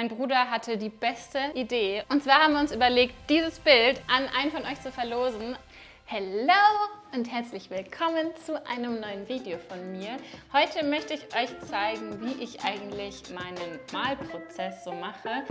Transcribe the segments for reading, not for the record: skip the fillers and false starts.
mein Bruder hatte die beste Idee. Und zwar haben wir uns überlegt, dieses Bild an einen von euch zu verlosen. Hallo und herzlich willkommen zu einem neuen Video von mir. Heute möchte ich euch zeigen, wie ich eigentlich meinen Malprozess so mache.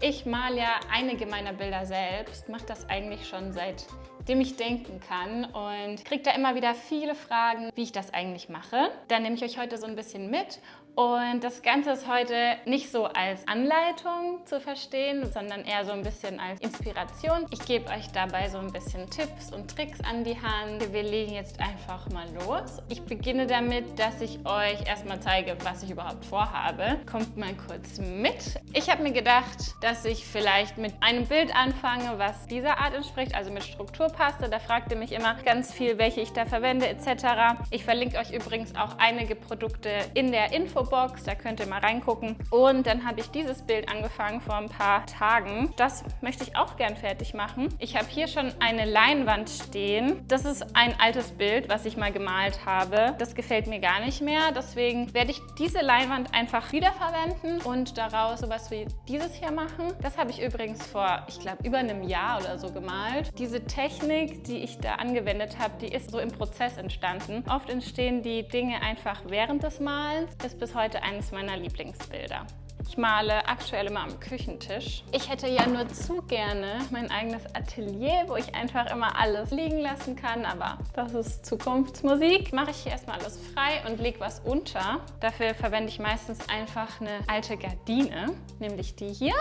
Ich male ja einige meiner Bilder selbst, mache das eigentlich schon seitdem ich denken kann und kriege da immer wieder viele Fragen, wie ich das eigentlich mache. Da nehme ich euch heute so ein bisschen mit. Und das Ganze ist heute nicht so als Anleitung zu verstehen, sondern eher so ein bisschen als Inspiration. Ich gebe euch dabei so ein bisschen Tipps und Tricks an die Hand. Wir legen jetzt einfach mal los. Ich beginne damit, dass ich euch erstmal zeige, was ich überhaupt vorhabe. Kommt mal kurz mit. Ich habe mir gedacht, dass ich vielleicht mit einem Bild anfange, was dieser Art entspricht, also mit Strukturpaste. Da fragt ihr mich immer ganz viel, welche ich da verwende etc. Ich verlinke euch übrigens auch einige Produkte in der Infobox, da könnt ihr mal reingucken. Und dann habe ich dieses Bild angefangen vor ein paar Tagen. Das möchte ich auch gern fertig machen. Ich habe hier schon eine Leinwand stehen. Das ist ein altes Bild, was ich mal gemalt habe. Das gefällt mir gar nicht mehr. Deswegen werde ich diese Leinwand einfach wiederverwenden und daraus sowas wie dieses hier machen. Das habe ich übrigens vor, ich glaube, über einem Jahr oder so gemalt. Diese Technik, die ich da angewendet habe, die ist so im Prozess entstanden. Oft entstehen die Dinge einfach während des Malens. Ist bis heute eines meiner Lieblingsbilder. Ich male aktuell immer am Küchentisch. Ich hätte ja nur zu gerne mein eigenes Atelier, wo ich einfach immer alles liegen lassen kann, aber das ist Zukunftsmusik. Mache ich hier erstmal alles frei und lege was unter. Dafür verwende ich meistens einfach eine alte Gardine, nämlich die hier.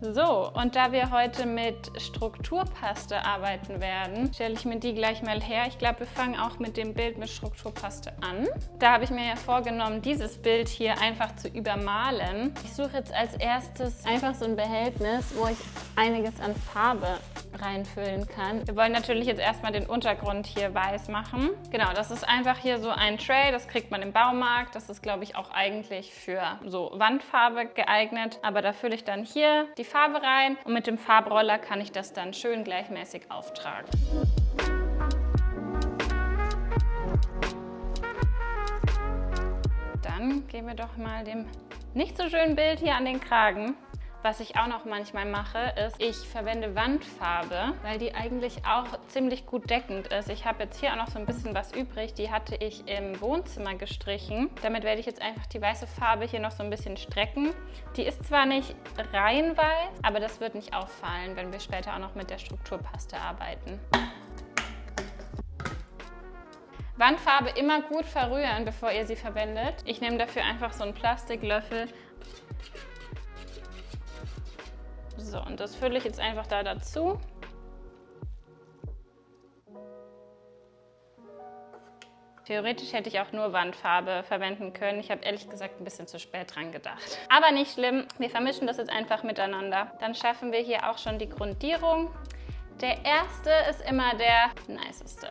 So, und da wir heute mit Strukturpaste arbeiten werden, stelle ich mir die gleich mal her. Ich glaube, wir fangen auch mit dem Bild mit Strukturpaste an. Da habe ich mir ja vorgenommen, dieses Bild hier einfach zu übermalen. Ich suche jetzt als erstes einfach so ein Behältnis, wo ich einiges an Farbe reinfüllen kann. Wir wollen natürlich jetzt erstmal den Untergrund hier weiß machen. Genau, das ist einfach hier so ein Tray, das kriegt man im Baumarkt. Das ist, glaube ich, auch eigentlich für so Wandfarbe geeignet. Aber da fülle ich dann hier die Farbe rein und mit dem Farbroller kann ich das dann schön gleichmäßig auftragen. Dann gehen wir doch mal dem nicht so schönen Bild hier an den Kragen. Was ich auch noch manchmal mache, ist, ich verwende Wandfarbe, weil die eigentlich auch ziemlich gut deckend ist. Ich habe jetzt hier auch noch so ein bisschen was übrig, die hatte ich im Wohnzimmer gestrichen. Damit werde ich jetzt einfach die weiße Farbe hier noch so ein bisschen strecken. Die ist zwar nicht rein weiß, aber das wird nicht auffallen, wenn wir später auch noch mit der Strukturpaste arbeiten. Wandfarbe immer gut verrühren, bevor ihr sie verwendet. Ich nehme dafür einfach so einen Plastiklöffel. So, und das fülle ich jetzt einfach da dazu. Theoretisch hätte ich auch nur Wandfarbe verwenden können. Ich habe ehrlich gesagt ein bisschen zu spät dran gedacht. Aber nicht schlimm, wir vermischen das jetzt einfach miteinander. Dann schaffen wir hier auch schon die Grundierung. Der erste ist immer der niceste.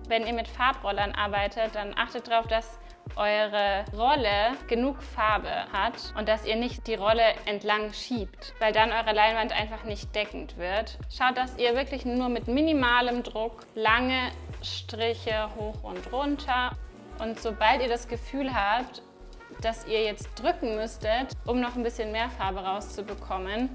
Wenn ihr mit Farbrollern arbeitet, dann achtet darauf, dass eure Rolle genug Farbe hat und dass ihr nicht die Rolle entlang schiebt, weil dann eure Leinwand einfach nicht deckend wird. Schaut, dass ihr wirklich nur mit minimalem Druck lange Striche hoch und runter, und sobald ihr das Gefühl habt, dass ihr jetzt drücken müsstet, um noch ein bisschen mehr Farbe rauszubekommen,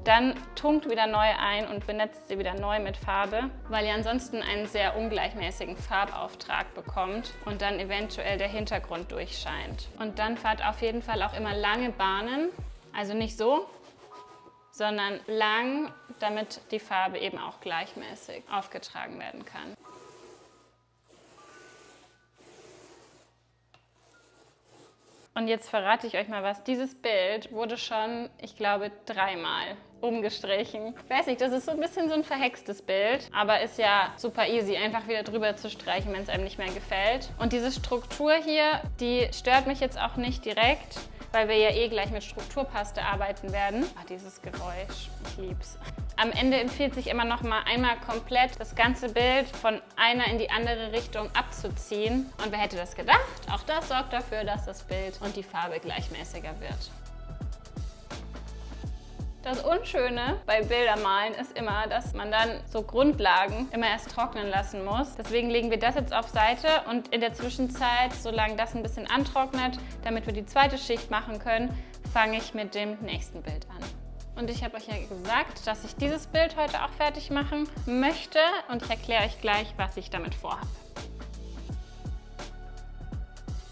dann tunkt wieder neu ein und benetzt sie wieder neu mit Farbe, weil ihr ansonsten einen sehr ungleichmäßigen Farbauftrag bekommt und dann eventuell der Hintergrund durchscheint. Und dann fahrt auf jeden Fall auch immer lange Bahnen, also nicht so, sondern lang, damit die Farbe eben auch gleichmäßig aufgetragen werden kann. Und jetzt verrate ich euch mal was. Dieses Bild wurde schon, ich glaube, 3-mal umgestrichen. Ich weiß nicht, das ist so ein bisschen so ein verhextes Bild, aber ist ja super easy, einfach wieder drüber zu streichen, wenn es einem nicht mehr gefällt. Und diese Struktur hier, die stört mich jetzt auch nicht direkt, weil wir ja eh gleich mit Strukturpaste arbeiten werden. Ah, dieses Geräusch, ich lieb's. Am Ende empfiehlt sich immer noch mal einmal komplett das ganze Bild von einer in die andere Richtung abzuziehen. Und wer hätte das gedacht? Auch das sorgt dafür, dass das Bild und die Farbe gleichmäßiger wird. Das Unschöne bei Bildermalen ist immer, dass man dann so Grundlagen immer erst trocknen lassen muss. Deswegen legen wir das jetzt auf Seite und in der Zwischenzeit, solange das ein bisschen antrocknet, damit wir die zweite Schicht machen können, fange ich mit dem nächsten Bild an. Und ich habe euch ja gesagt, dass ich dieses Bild heute auch fertig machen möchte und ich erkläre euch gleich, was ich damit vorhabe.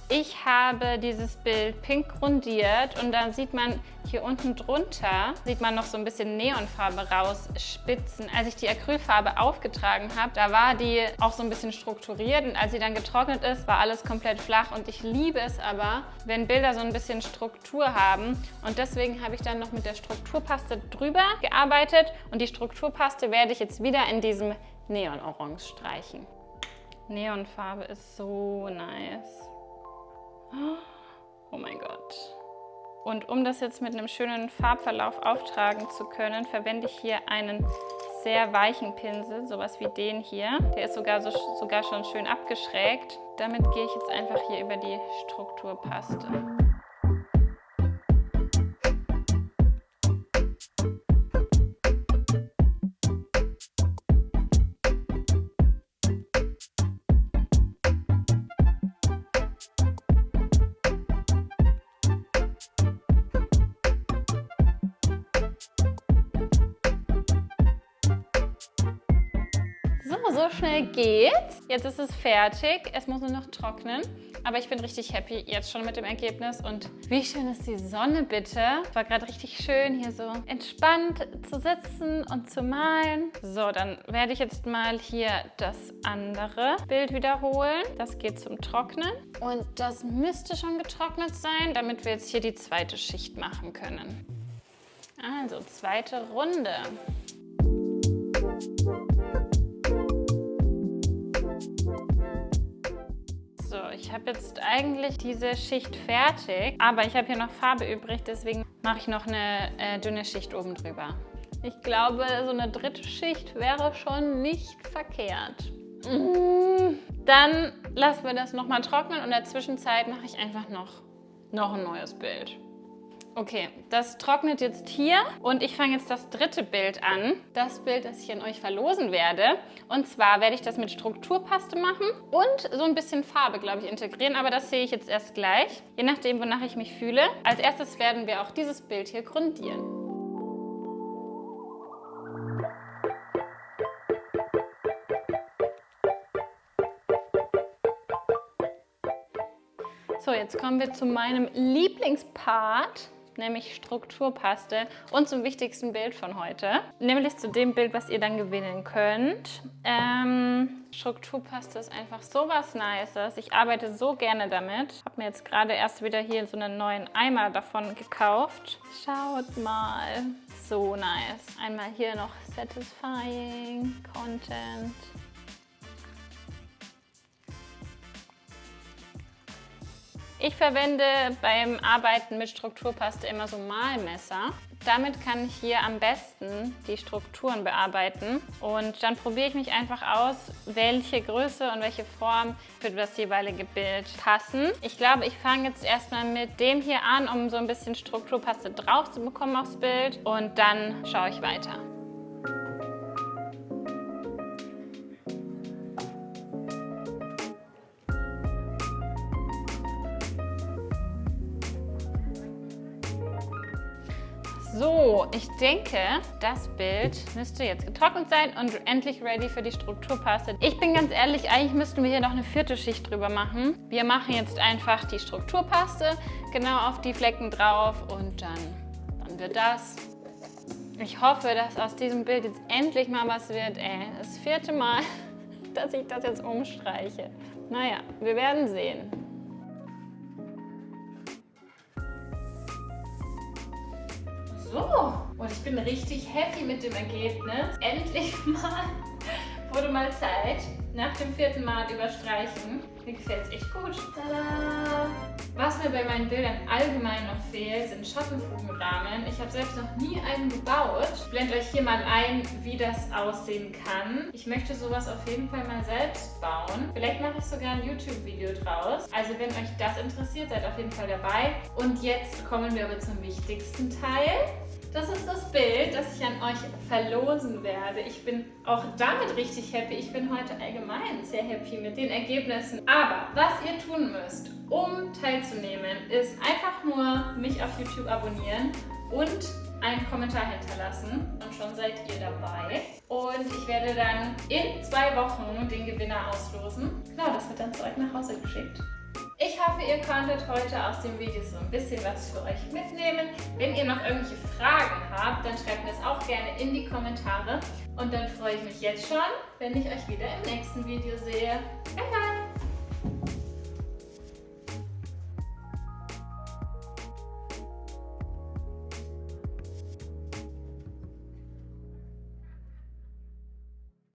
Ich habe dieses Bild pink grundiert und dann sieht man hier unten drunter, sieht man noch so ein bisschen Neonfarbe rausspitzen. Als ich die Acrylfarbe aufgetragen habe, da war die auch so ein bisschen strukturiert und als sie dann getrocknet ist, war alles komplett flach und ich liebe es aber, wenn Bilder so ein bisschen Struktur haben und deswegen habe ich dann noch mit der Strukturpaste drüber gearbeitet und die Strukturpaste werde ich jetzt wieder in diesem Neonorange streichen. Neonfarbe ist so nice. Oh mein Gott. Und um das jetzt mit einem schönen Farbverlauf auftragen zu können, verwende ich hier einen sehr weichen Pinsel, sowas wie den hier. Der ist sogar schon schön abgeschrägt. Damit gehe ich jetzt einfach hier über die Strukturpaste. So schnell geht's. Jetzt ist es fertig. Es muss nur noch trocknen. Aber ich bin richtig happy jetzt schon mit dem Ergebnis. Und wie schön ist die Sonne bitte. Es war gerade richtig schön, hier so entspannt zu sitzen und zu malen. So, dann werde ich jetzt mal hier das andere Bild wiederholen. Das geht zum Trocknen. Und das müsste schon getrocknet sein, damit wir jetzt hier die zweite Schicht machen können. Also, zweite Runde. So, ich habe jetzt eigentlich diese Schicht fertig, aber ich habe hier noch Farbe übrig, deswegen mache ich noch eine dünne Schicht oben drüber. Ich glaube, so eine dritte Schicht wäre schon nicht verkehrt. Dann lassen wir das nochmal trocknen und in der Zwischenzeit mache ich einfach noch ein neues Bild. Okay, das trocknet jetzt hier und ich fange jetzt das dritte Bild an. Das Bild, das ich an euch verlosen werde. Und zwar werde ich das mit Strukturpaste machen und so ein bisschen Farbe, glaube ich, integrieren. Aber das sehe ich jetzt erst gleich, je nachdem, wonach ich mich fühle. Als erstes werden wir auch dieses Bild hier grundieren. So, jetzt kommen wir zu meinem Lieblingspart, nämlich Strukturpaste und zum wichtigsten Bild von heute, nämlich zu dem Bild, was ihr dann gewinnen könnt. Strukturpaste ist einfach so was Nices. Ich arbeite so gerne damit. Ich habe mir jetzt gerade erst wieder hier so einen neuen Eimer davon gekauft. Schaut mal, so nice. Einmal hier noch Satisfying Content. Ich verwende beim Arbeiten mit Strukturpaste immer so Malmesser. Damit kann ich hier am besten die Strukturen bearbeiten und dann probiere ich mich einfach aus, welche Größe und welche Form für das jeweilige Bild passen. Ich glaube, ich fange jetzt erstmal mit dem hier an, um so ein bisschen Strukturpaste drauf zu bekommen aufs Bild und dann schaue ich weiter. So, ich denke, das Bild müsste jetzt getrocknet sein und endlich ready für die Strukturpaste. Ich bin ganz ehrlich, eigentlich müssten wir hier noch eine vierte Schicht drüber machen. Wir machen jetzt einfach die Strukturpaste genau auf die Flecken drauf und dann wird das. Ich hoffe, dass aus diesem Bild jetzt endlich mal was wird. Das vierte Mal, dass ich das jetzt umstreiche. Naja, wir werden sehen. So, und ich bin richtig happy mit dem Ergebnis. Endlich mal wurde mal Zeit nach dem vierten Mal überstreichen. Mir gefällt es echt gut. Tada! Was mir bei meinen Bildern allgemein noch fehlt, sind Schattenfugenrahmen. Ich habe selbst noch nie einen gebaut. Ich blende euch hier mal ein, wie das aussehen kann. Ich möchte sowas auf jeden Fall mal selbst bauen. Vielleicht mache ich sogar ein YouTube-Video draus. Also wenn euch das interessiert, seid auf jeden Fall dabei. Und jetzt kommen wir aber zum wichtigsten Teil. Das ist das Bild, das ich an euch verlosen werde. Ich bin auch damit richtig happy. Ich bin heute allgemein sehr happy mit den Ergebnissen. Aber was ihr tun müsst, um teilzunehmen, ist einfach nur mich auf YouTube abonnieren und einen Kommentar hinterlassen. Und schon seid ihr dabei. Und ich werde dann in 2 Wochen den Gewinner auslosen. Genau, das wird dann zu euch nach Hause geschickt. Ich hoffe, ihr konntet heute aus dem Video so ein bisschen was für euch mitnehmen. Wenn ihr noch irgendwelche Fragen habt, dann schreibt mir es auch gerne in die Kommentare. Und dann freue ich mich jetzt schon, wenn ich euch wieder im nächsten Video sehe. Bye bye!